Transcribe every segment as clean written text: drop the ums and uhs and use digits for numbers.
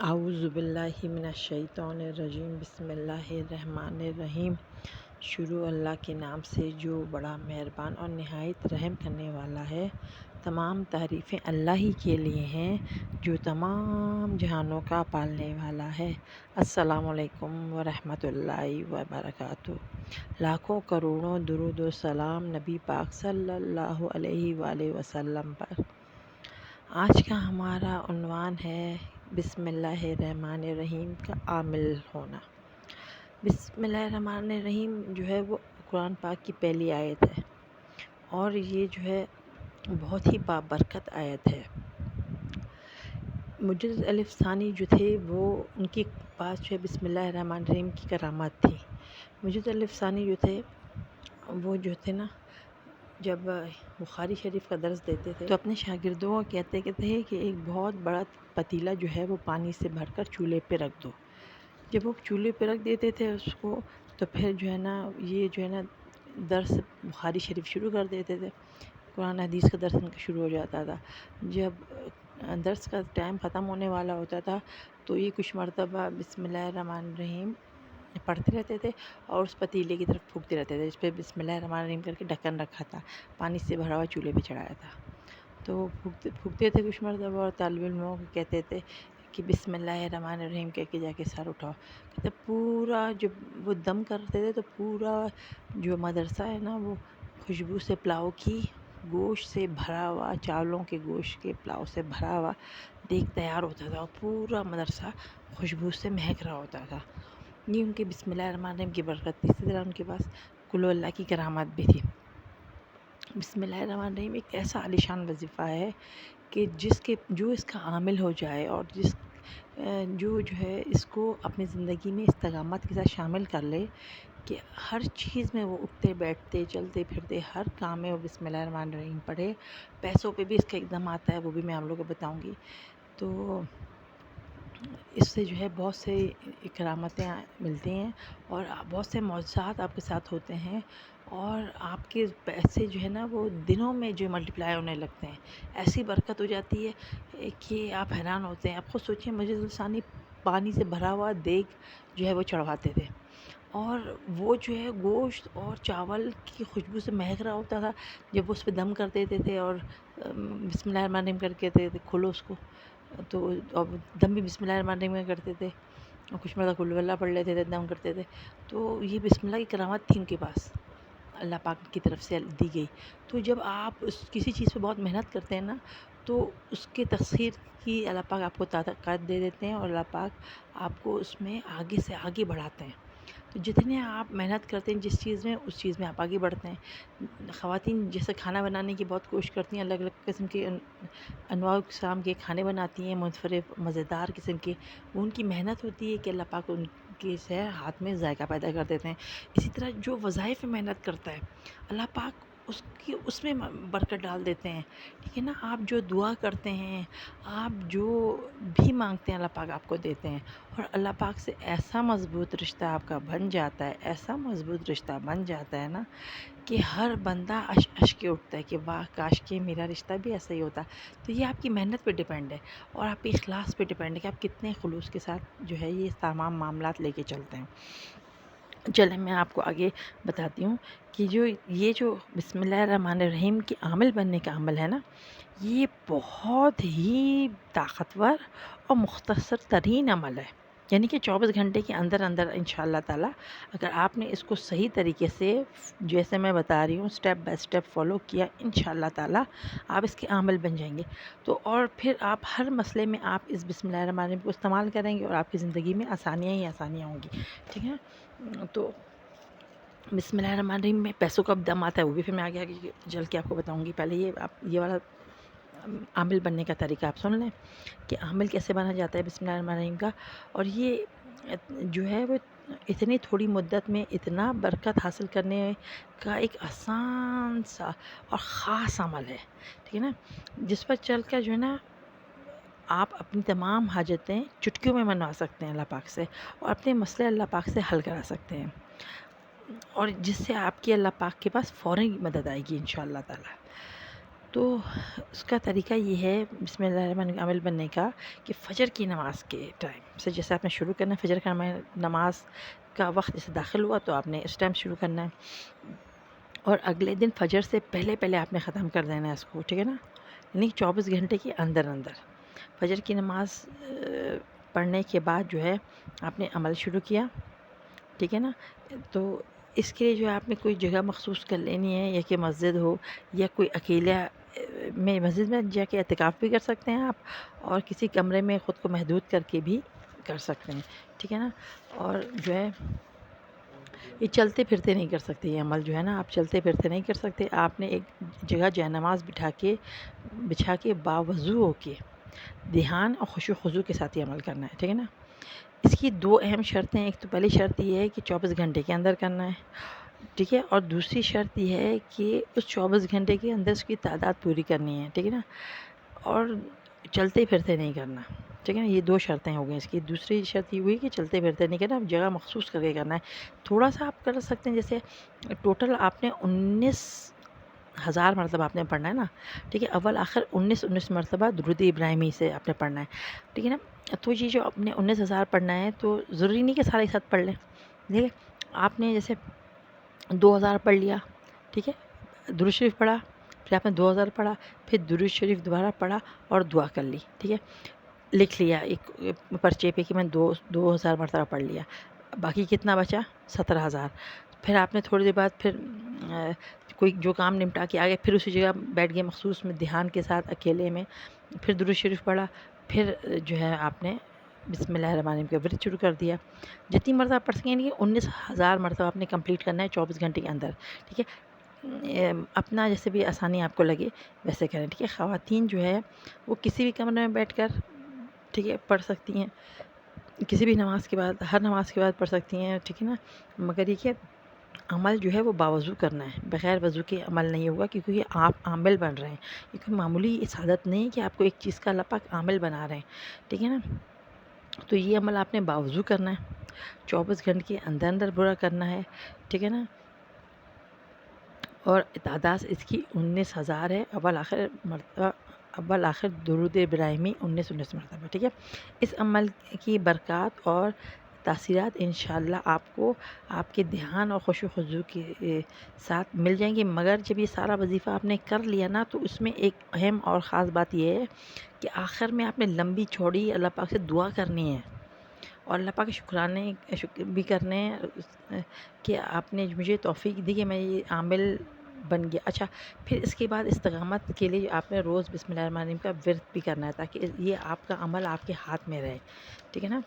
اعوذ باللہ من الشیطان الرجیم بسم اللہ الرحمن الرحیم۔ شروع اللہ کے نام سے جو بڑا مہربان اور نہایت رحم کرنے والا ہے۔ تمام تعریفیں اللہ ہی کے لیے ہیں جو تمام جہانوں کا پالنے والا ہے۔ السلام علیکم ورحمۃ اللہ وبرکاتہ۔ لاکھوں کروڑوں درود و سلام نبی پاک صلی اللہ علیہ وآلہ وسلم پر۔ آج کا ہمارا عنوان ہے بسم اللہ الرحمن الرحیم کا عامل ہونا۔ بسم اللہ الرحمن الرحیم جو ہے وہ قرآن پاک کی پہلی آیت ہے اور یہ جو ہے بہت ہی بابرکت آیت ہے۔ مجد الف ثانی جو تھے وہ ان کے پاس جو ہے بسم اللہ الرحمن الرحیم کی کرامات تھی۔ مجد الف ثانی جو تھے وہ جو تھے نا، جب بخاری شریف کا درس دیتے تھے تو اپنے شاگردوں کو کہتے تھے کہ ایک بہت بڑا پتیلا جو ہے وہ پانی سے بھر کر چولہے پہ رکھ دو۔ جب وہ چولہے پہ رکھ دیتے تھے اس کو تو پھر جو ہے نا یہ جو ہے نا درس بخاری شریف شروع کر دیتے تھے، قرآن حدیث کا درس ان کا شروع ہو جاتا تھا۔ جب درس کا ٹائم ختم ہونے والا ہوتا تھا تو یہ کچھ مرتبہ بسم اللہ الرحمن الرحیم پڑھتے رہتے تھے اور اس پتیلے کی طرف پھونکتے رہتے تھے جس پہ بسم اللہ الرحمن الرحیم کر کے ڈھکن رکھا تھا، پانی سے بھرا ہوا چولہے پہ چڑھایا تھا۔ تو پھونکتے تھے کچھ مرتبہ اور طالب علموں کو کہتے تھے کہ بسم اللہ الرحمن الرحیم کہہ کے جا کے سر اٹھاؤ۔ کہتے پورا جب وہ دم کرتے تھے تو پورا جو مدرسہ ہے نا وہ خوشبو سے پلاؤ کی گوشت سے بھرا ہوا، چاولوں کے گوشت کے پلاؤ سے بھرا ہوا دیگ تیار ہوتا تھا اور پورا مدرسہ خوشبو سے مہک رہا ہوتا تھا۔ یہ ان کے بسم اللہ الرحمن الرحیم کی برکت تھی۔ اسی طرح ان کے پاس قل اللہ کی کرامات بھی تھی۔ بسم اللہ الرحمن الرحیم ایک ایسا عالیشان وظیفہ ہے کہ جو اس کا عامل ہو جائے اور جو ہے اس کو اپنی زندگی میں استقامت کے ساتھ شامل کر لے کہ ہر چیز میں وہ اٹھتے بیٹھتے چلتے پھرتے ہر کام میں وہ بسم اللہ الرحمن الرحیم پڑھے۔ پیسوں پہ بھی اس کا اقدام آتا ہے، وہ بھی میں آپ لوگوں کو بتاؤں گی۔ تو اس سے جو ہے بہت سے کرامتیں ملتی ہیں اور بہت سے معجزات آپ کے ساتھ ہوتے ہیں اور آپ کے پیسے جو ہے نا وہ دنوں میں جو ملٹیپلائی ہونے لگتے ہیں۔ ایسی برکت ہو جاتی ہے کہ آپ حیران ہوتے ہیں۔ آپ خود سوچیں، مجد الثانی پانی سے بھرا ہوا دیگ جو ہے وہ چڑھواتے تھے اور وہ جو ہے گوشت اور چاول کی خوشبو سے مہک رہا ہوتا تھا جب وہ اس پہ دم کر دیتے تھے اور بسم اللہ الرحمن الرحیم کر کے کہتے تھے کھولو اس کو، تو اور دم بھی بسم اللہ الرحمن الرحیم میں کرتے تھے اور کچھ مرتبہ قل اللہ پڑھ لیتے تھے، دم کرتے تھے۔ تو یہ بسم اللہ کی کرامت تھی ان کے پاس، اللہ پاک کی طرف سے دی گئی۔ تو جب آپ کسی چیز پہ بہت محنت کرتے ہیں نا تو اس کے تسخیر کی اللہ پاک آپ کو طاقت دے دیتے ہیں اور اللہ پاک آپ کو اس میں آگے سے آگے بڑھاتے ہیں۔ تو جتنے آپ محنت کرتے ہیں جس چیز میں، اس چیز میں آپ آگے بڑھتے ہیں۔ خواتین جیسے کھانا بنانے کی بہت کوشش کرتی ہیں، الگ الگ قسم کے انواع اقسام کے کھانے بناتی ہیں، مختلف مزیدار قسم کے، وہ ان کی محنت ہوتی ہے کہ اللہ پاک ان کے سے ہاتھ میں ذائقہ پیدا کر دیتے ہیں۔ اسی طرح جو وظائف میں محنت کرتا ہے اللہ پاک اس میں برکت ڈال دیتے ہیں، ٹھیک ہے نا۔ آپ جو دعا کرتے ہیں، آپ جو بھی مانگتے ہیں اللہ پاک آپ کو دیتے ہیں اور اللہ پاک سے ایسا مضبوط رشتہ آپ کا بن جاتا ہے، ایسا مضبوط رشتہ بن جاتا ہے نا کہ ہر بندہ اشک کے اٹھتا ہے کہ واہ کاش کہ میرا رشتہ بھی ایسا ہی ہوتا۔ تو یہ آپ کی محنت پہ ڈیپینڈ ہے اور آپ کے اخلاص پہ ڈیپینڈ ہے کہ آپ کتنے خلوص کے ساتھ جو ہے یہ تمام معاملات لے کے چلتے ہیں۔ چلیں میں آپ کو آگے بتاتی ہوں کہ یہ جو بسم اللہ الرحمن الرحیم کے عامل بننے کا عمل ہے نا، یہ بہت ہی طاقتور اور مختصر ترین عمل ہے۔ یعنی کہ 24 گھنٹے کے اندر اندر انشاءاللہ تعالیٰ اگر آپ نے اس کو صحیح طریقے سے جیسے میں بتا رہی ہوں سٹیپ بائی سٹیپ فالو کیا، انشاءاللہ تعالیٰ آپ اس کے عامل بن جائیں گے۔ تو اور پھر آپ ہر مسئلے میں آپ اس بسم اللہ الرحمن الرحیم کو استعمال کریں گے اور آپ کی زندگی میں آسانیاں ہی آسانیاں ہوں گی، ٹھیک ہے۔ تو بسم اللہ الرحمن الرحیم میں پیسوں کا دم آتا ہے، وہ بھی پھر میں آگے چل کے آپ کو بتاؤں گی۔ پہلے یہ والا عامل بننے کا طریقہ آپ سن لیں کہ عامل کیسے بنا جاتا ہے بسم اللہ الرحمن الرحیم کا۔ اور یہ جو ہے وہ اتنی تھوڑی مدت میں اتنا برکت حاصل کرنے کا ایک آسان سا اور خاص عمل ہے، ٹھیک ہے نا، جس پر چل کر جو ہے نا آپ اپنی تمام حاجتیں چٹکیوں میں منوا سکتے ہیں اللہ پاک سے اور اپنے مسئلے اللہ پاک سے حل کرا سکتے ہیں اور جس سے آپ کی اللہ پاک کے پاس فوراً مدد آئے گی انشاءاللہ تعالیٰ۔ تو اس کا طریقہ یہ ہے بسم اللہ الرحمن الرحیم عمل بننے کا کہ فجر کی نماز کے ٹائم سے جیسے آپ نے شروع کرنا ہے، فجر کا نماز کا وقت جیسے داخل ہوا تو آپ نے اس ٹائم شروع کرنا ہے، اور اگلے دن فجر سے پہلے پہلے آپ نے ختم کر دینا ہے اس کو، ٹھیک ہے نا، یعنی 24 گھنٹے کے اندر اندر فجر کی نماز پڑھنے کے بعد جو ہے آپ نے عمل شروع کیا، ٹھیک ہے نا۔ تو اس کے لیے جو ہے آپ نے کوئی جگہ مخصوص کر لینی ہے، یا کہ مسجد ہو یا کوئی اکیلا میں مسجد میں جا کے اعتکاف بھی کر سکتے ہیں آپ، اور کسی کمرے میں خود کو محدود کر کے بھی کر سکتے ہیں، ٹھیک ہے نا۔ اور جو ہے یہ چلتے پھرتے نہیں کر سکتے، یہ عمل جو ہے نا آپ چلتے پھرتے نہیں کر سکتے، آپ نے ایک جگہ جائے نماز بچھا کے باوضو ہو کے دھیان اور خشوع و خضوع کے ساتھ یہ عمل کرنا ہے، ٹھیک ہے نا۔ اس کی دو اہم شرطیں، ایک تو پہلی شرط یہ ہے کہ 24 گھنٹے کے اندر کرنا ہے، ٹھیک ہے، اور دوسری شرط یہ ہے کہ اس 24 گھنٹے کے اندر اس کی تعداد پوری کرنی ہے، ٹھیک ہے نا، اور چلتے پھرتے نہیں کرنا، ٹھیک ہے نا۔ یہ دو شرطیں ہو گئی اس کی۔ دوسری شرط یہ ہوئی کہ چلتے پھرتے نہیں کرنا، جگہ مخصوص کر کے کرنا ہے۔ تھوڑا سا آپ کر سکتے ہیں، جیسے ٹوٹل آپ نے 19,000 مرتبہ آپ نے پڑھنا ہے نا، ٹھیک ہے، اول آخر 19 مرتبہ درود ابراہیمی سے آپ نے پڑھنا ہے، ٹھیک ہے نا۔ تو یہ جو اپنے 19,000 پڑھنا ہے تو ضروری نہیں کہ سارے ایک ساتھ پڑھ لیں، ٹھیک ہے۔ آپ نے جیسے 2,000 پڑھ لیا، ٹھیک ہے، درود شریف پڑھا، پھر آپ نے 2,000 پڑھا، پھر درود شریف دوبارہ پڑھا اور دعا کر لی، ٹھیک ہے، لکھ لیا ایک پرچے پہ کہ میں 2,000 مرتبہ پڑھ لیا، باقی کتنا بچا؟ 17,000۔ پھر آپ نے تھوڑی دیر بعد پھر کوئی جو کام نمٹا کے آگے پھر اسی جگہ بیٹھ گئے مخصوص میں دھیان کے ساتھ اکیلے میں، پھر درود شریف پڑھا، پھر جو ہے آپ نے بسم اللہ الرحمن الرحیم کا ورد شروع کر دیا۔ جتنی مرتبہ پڑھ سکیں گے 19,000 مرتبہ آپ نے کمپلیٹ کرنا ہے 24 گھنٹے کے اندر، ٹھیک ہے۔ اپنا جیسے بھی آسانی آپ کو لگے ویسے کریں، ٹھیک ہے۔ خواتین جو ہے وہ کسی بھی کمرے میں بیٹھ کر، ٹھیک ہے، پڑھ سکتی ہیں، کسی بھی نماز کے بعد، ہر نماز کے بعد پڑھ سکتی ہیں، ٹھیک ہے نا، مگر یہ کہ عمل جو ہے وہ باوضو کرنا ہے، بغیر وضو کے عمل نہیں ہوگا، کیونکہ یہ آپ عامل بن رہے ہیں، یہ کوئی معمولی عادت نہیں کہ آپ کو ایک چیز کا اللہ پاک عامل بنا رہے ہیں، ٹھیک ہے نا۔ تو یہ عمل آپ نے باوضو کرنا ہے، 24 گھنٹے کے اندر اندر پورا کرنا ہے، ٹھیک ہے نا، اور تعداد اس کی 19,000 ہے، اول آخر درود ابراہیمی 19 مرتبہ، ٹھیک ہے۔ اس عمل کی برکات اور تاثیرات انشاءاللہ آپ کو آپ کے دھیان اور خشوع و خضوع کے ساتھ مل جائیں گے، مگر جب یہ سارا وظیفہ آپ نے کر لیا نا تو اس میں ایک اہم اور خاص بات یہ ہے کہ آخر میں آپ نے لمبی چوڑی اللہ پاک سے دعا کرنی ہے، اور اللہ پاک کے شکرانے بھی کرنے ہیں کہ آپ نے مجھے توفیق دی کہ میں یہ عامل بن گیا۔ اچھا، پھر اس کے بعد استقامت کے لیے آپ نے روز بسم اللہ الرحمن الرحیم کا ورد بھی کرنا ہے، تاکہ یہ آپ کا عمل آپ کے ہاتھ میں رہے، ٹھیک ہے نا۔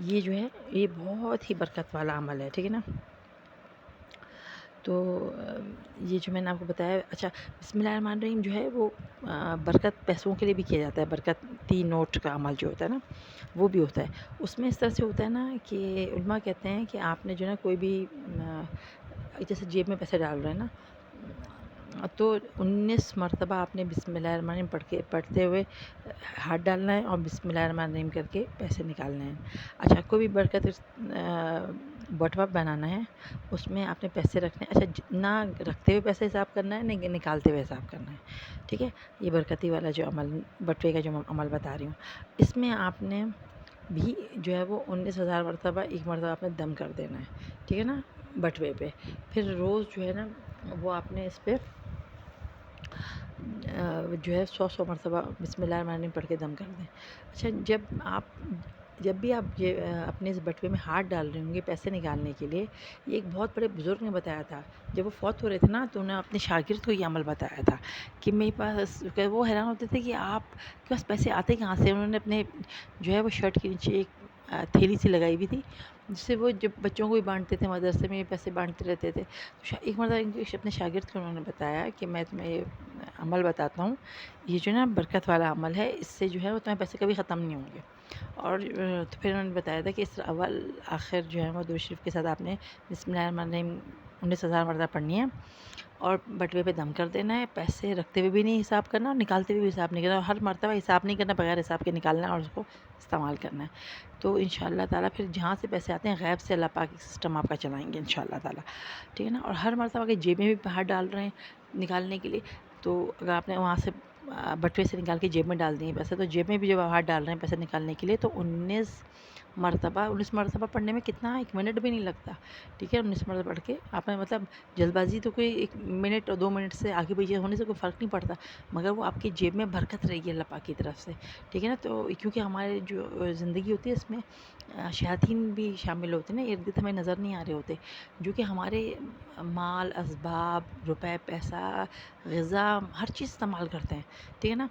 یہ جو ہے یہ بہت ہی برکت والا عمل ہے، ٹھیک ہے نا۔ تو یہ جو میں نے آپ کو بتایا، اچھا، بسم اللہ الرحمن الرحیم جو ہے وہ برکت پیسوں کے لیے بھی کیا جاتا ہے، برکت 3 نوٹ کا عمل جو ہوتا ہے نا وہ بھی ہوتا ہے، اس میں اس طرح سے ہوتا ہے نا کہ علماء کہتے ہیں کہ آپ نے جو ہے نا کوئی بھی جیسے جیب میں پیسے ڈال رہے ہیں نا، تو 19 مرتبہ آپ نے بسم اللہ الرحمن الرحیم پڑھتے ہوئے ہاتھ ڈالنا ہے اور بسم اللہ الرحمن الرحیم کر کے پیسے نکالنے ہیں۔ اچھا، کوئی بھی برکت بٹوا بنانا ہے، اس میں آپ نے پیسے رکھنے ہیں، اچھا نہ رکھتے ہوئے پیسے حساب کرنا ہے، نہ نکالتے ہوئے حساب کرنا ہے، ٹھیک ہے۔ یہ برکتی والا جو عمل، بٹوے کا جو عمل بتا رہی ہوں، اس میں آپ نے بھی جو ہے وہ 19,000 مرتبہ ایک مرتبہ آپ نے دم کر دینا ہے، ٹھیک ہے نا، بٹوے پہ۔ پھر روز جو ہے نا وہ آپ نے اس پہ جو ہے 100 مرتبہ بسم اللہ الرحمن الرحیم پڑھ کے دم کر دیں۔ اچھا، جب بھی آپ یہ اپنے اس بٹوے میں ہاتھ ڈال رہے ہوں گے پیسے نکالنے کے لیے، یہ ایک بہت بڑے بزرگ نے بتایا تھا، جب وہ فوت ہو رہے تھے نا تو انہوں نے اپنے شاگرد کو یہ عمل بتایا تھا کہ میرے پاس، کہ وہ حیران ہوتے تھے کہ آپ کے پاس پیسے آتے کہاں سے۔ انہوں نے اپنے جو ہے وہ شرٹ کے نیچے ایک تھیلی سی لگائی ہوئی تھی، جس سے وہ جب بچوں کو بھی بانٹتے تھے، مدرسے میں پیسے بانٹتے رہتے تھے۔ ایک مرتبہ اپنے شاگرد کو انہوں نے بتایا کہ میں تمہیں یہ عمل بتاتا ہوں، یہ جو ہے نا برکت والا عمل ہے، اس سے جو ہے وہ تمہیں پیسے کبھی ختم نہیں ہوں گے۔ اور تو پھر انہوں نے بتایا تھا کہ اس اول آخر جو ہے وہ درود شریف کے ساتھ آپ نے بسم اللہ الرحمن الرحیم 19,000 مرتبہ پڑھنی ہے، اور بٹوے پہ دم کر دینا ہے، پیسے رکھتے ہوئے بھی نہیں حساب کرنا اور نکالتے ہوئے بھی حساب نہیں کرنا، اور ہر مرتبہ حساب نہیں کرنا، بغیر حساب کے نکالنا ہے اور اس کو استعمال کرنا ہے۔ تو ان شاء اللہ تعالیٰ پھر جہاں سے پیسے آتے ہیں غیب سے اللہ پاک ایک سسٹم آپ کا چلائیں گے ان شاء اللہ تعالیٰ، ٹھیک ہے نا۔ اور ہر مرتبہ کہ جیب میں بھی ہاتھ ڈال رہے ہیں نکالنے کے لیے، تو اگر آپ نے وہاں سے بٹوے سے نکال کے جیب میں ڈال دیے پیسے، تو جیب میں بھی جب آپ ہاتھ ڈال رہے ہیں پیسے نکالنے کے لیے، تو 19 مرتبہ پڑھنے میں کتنا 1 منٹ بھی نہیں لگتا، ٹھیک ہے؟ 19 مرتبہ پڑھ کے آپ نے مطلب جلد بازی تو کوئی 1 منٹ اور 2 منٹ سے آگے پیچھے ہونے سے کوئی فرق نہیں پڑتا، مگر وہ آپ کی جیب میں برکت رہے گی اللہ پاک کی طرف سے، ٹھیک ہے نا؟ تو کیونکہ ہمارے جو زندگی ہوتی ہے اس میں شیاطین بھی شامل ہوتے ہیں نا، ارد گرد ہمیں نظر نہیں آ رہے ہوتے، جو کہ ہمارے مال، اسباب، روپے، پیسہ، غذا، ہر چیز استعمال کرتے ہیں، ٹھیک ہے نا؟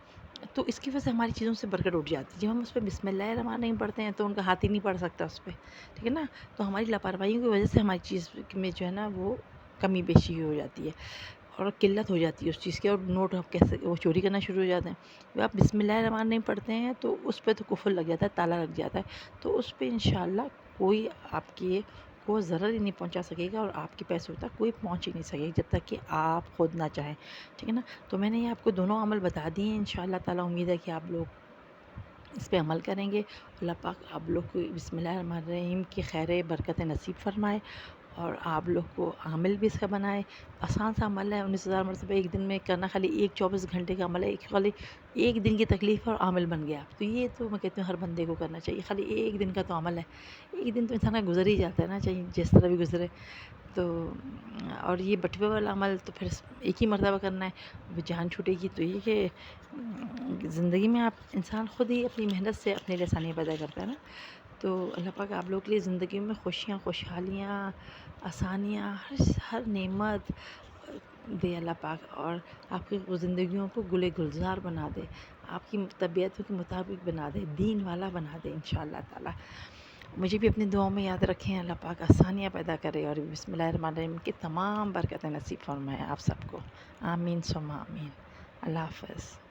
تو اس کی وجہ سے ہماری چیزوں سے برکت اٹھ جاتی ہے، جب ہم اس پہ بسم اللہ الرحمن الرحیم پڑھتے ہیں تو ان کا ہاتھ ہی نہیں پڑ سکتا اس پہ، ٹھیک ہے نا؟ تو ہماری لاپرواہیوں کی وجہ سے ہماری چیز میں جو ہے نا وہ کمی بیشی ہو جاتی ہے اور قلت ہو جاتی ہے اس چیز کی، اور نوٹ آپ کیسے وہ چوری کرنا شروع ہو جاتے ہیں۔ جب آپ بسم اللہ الرحمن الرحیم پڑھتے ہیں تو اس پہ تو کفر لگ جاتا ہے، تالا لگ جاتا ہے، تو اس پہ انشاءاللہ کوئی آپ کے کو ضرر ہی نہیں پہنچا سکے گا، اور آپ کے پیسوں تک کوئی پہنچ ہی نہیں سکے گا جب تک کہ آپ خود نہ چاہیں، ٹھیک ہے نا؟ تو میں نے یہ آپ کو دونوں عمل بتا دیے ہیں، انشاءاللہ تعالیٰ امید ہے کہ آپ لوگ اس پہ عمل کریں گے، اللہ پاک آپ لوگ کو بسم اللہ الرحمن الرحیم کی خیر برکت نصیب فرمائے، اور آپ لوگ کو عامل بھی اس کا بنائے۔ آسان سا عمل ہے، 19,000 مرتبہ ایک دن میں کرنا، خالی 24 گھنٹے کا عمل ہے، خالی ایک دن کی تکلیف ہے اور عامل بن گیا، تو یہ تو میں کہتی ہوں ہر بندے کو کرنا چاہیے، خالی ایک دن کا تو عمل ہے، ایک دن تو انسان کا گزر ہی جاتا ہے نا، چاہیے جس طرح بھی گزرے، تو اور یہ بٹوے والا عمل تو پھر ایک ہی مرتبہ کرنا ہے، وہ جان چھوٹے گی تو یہ کہ زندگی میں آپ انسان خود ہی اپنی محنت سے اپنے لیے آسانیاں پیدا کرتا ہے نا، تو اللہ پاک آپ لوگوں کے لیے زندگی میں خوشیاں، خوشحالیاں، آسانیاں، ہر نعمت دے اللہ پاک، اور آپ کی زندگیوں کو گل گلزار بنا دے، آپ کی طبیعتوں کے مطابق بنا دے، دین والا بنا دے انشاءاللہ تعالی۔ مجھے بھی اپنی دعاؤں میں یاد رکھیں، اللہ پاک آسانیاں پیدا کرے اور بسم اللہ الرحمن الرحیم کی تمام برکتیں نصیب فرمائے آپ سب کو، آمین ثم آمین۔ اللہ حافظ۔